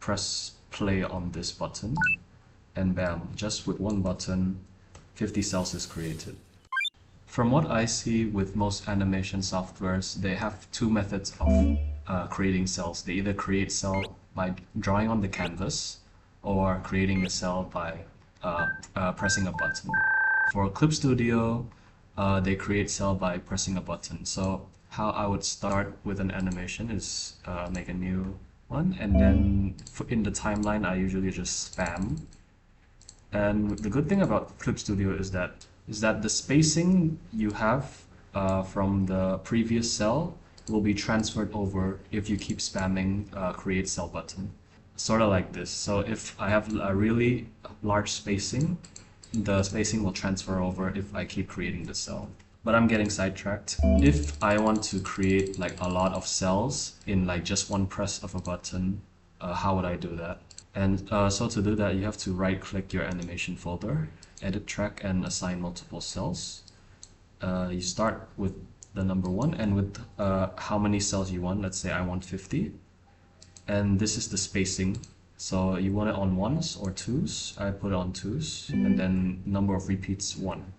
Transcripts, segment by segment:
press play on this button, and bam, just with one button, 50 cells is created. From what I see with most animation softwares, they have two methods of creating cells. They either create cell by drawing on the canvas or creating a cell by pressing a button. For Clip Studio, they create cell by pressing a button. So how I would start with an animation is make a new one, and then in the timeline I usually just spam. And the good thing about Clip Studio is that the spacing you have from the previous cell will be transferred over if you keep spamming create cell button. Sort of like this. So if I have a really large spacing, the spacing will transfer over if I keep creating the cell. But I'm getting sidetracked. If I want to create like a lot of cells in like just one press of a button, how would I do that? And so to do that, you have to right-click your animation folder, edit track, and assign multiple cells. You start with the number 1 and with how many cells you want. Let's say I want 50. And this is the spacing. So you want it on 1s or 2s. I put it on 2s. And then number of repeats 1.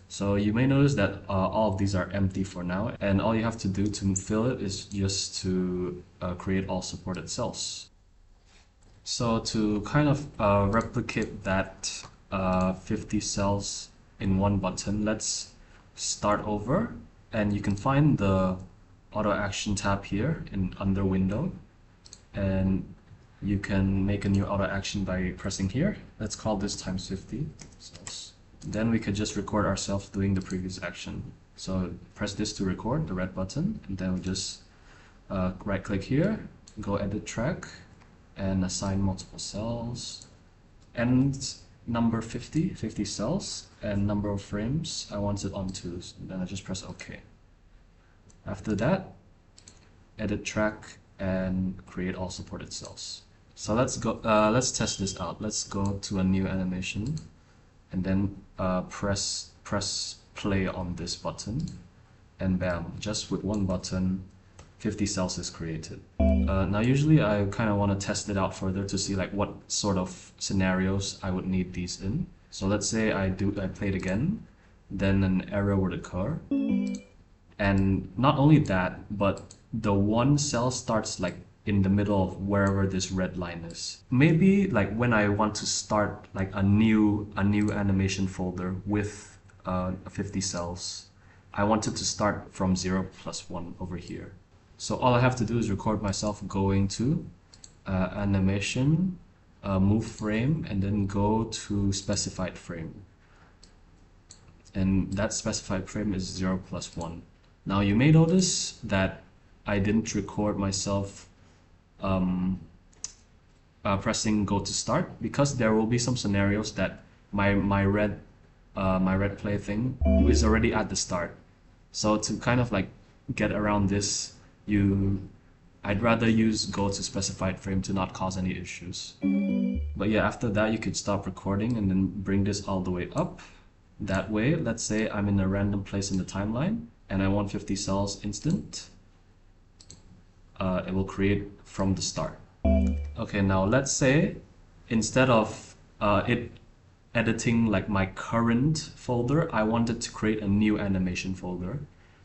So you may notice that all of these are empty for now. And all you have to do to fill it is just to create all supported cells. So to kind of replicate that 50 cells in one button, let's start over, and you can find the auto action tab here under window, and you can make a new auto action by pressing here. Let's call this times 50 cells. Then we could just record ourselves doing the previous action. So press this to record, the red button, and then we just right click here, go edit track, and assign multiple cells, and number 50 cells, and number of frames I want it on 2s, and then I just press OK. After that, edit track and create all supported cells. So let's go. Let's test this out. Let's go to a new animation, and then press play on this button, and bam, just with one button, 50 cells is created. Now usually I kind of want to test it out further to see like what sort of scenarios I would need these in. So let's say I play it again, then an error would occur. And not only that, but the one cell starts like in the middle of wherever this red line is. Maybe like when I want to start like a new animation folder with 50 cells, I want it to start from 0 plus 1 over here. So all I have to do is record myself going to animation, move frame, and then go to specified frame. And that specified frame is 0 plus 1. Now you may notice that I didn't record myself pressing go to start, because there will be some scenarios that my red play thing is already at the start. So to kind of like get around this, I'd rather use go to specified frame to not cause any issues. But yeah, after that you could stop recording and then bring this all the way up. That way, let's say I'm in a random place in the timeline and I want 50 cells instant. It will create from the start. Okay, now let's say instead of it editing like my current folder, I wanted to create a new animation folder.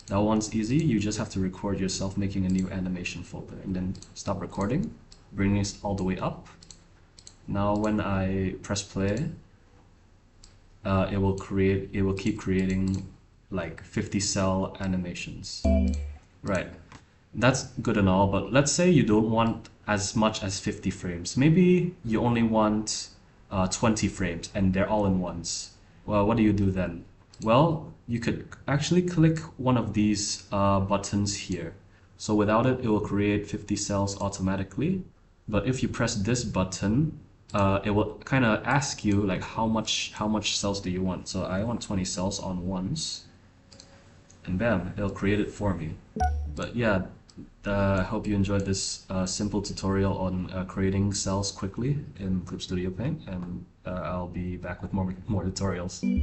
That one's easy. You just have to record yourself making a new animation folder and then stop recording, bring it all the way up. Now when I press play, it will keep creating like 50 cell animations. Right, that's good and all, but let's say you don't want as much as 50 frames. Maybe you only want 20 frames and they're all in ones. Well, what do you do then? Well, you could actually click one of these buttons here. So without it, it will create 50 cells automatically. But if you press this button, it will kind of ask you like how much cells do you want. So I want 20 cells on ones, and bam, it'll create it for me. But yeah, I hope you enjoyed this simple tutorial on creating cells quickly in Clip Studio Paint, and I'll be back with more tutorials.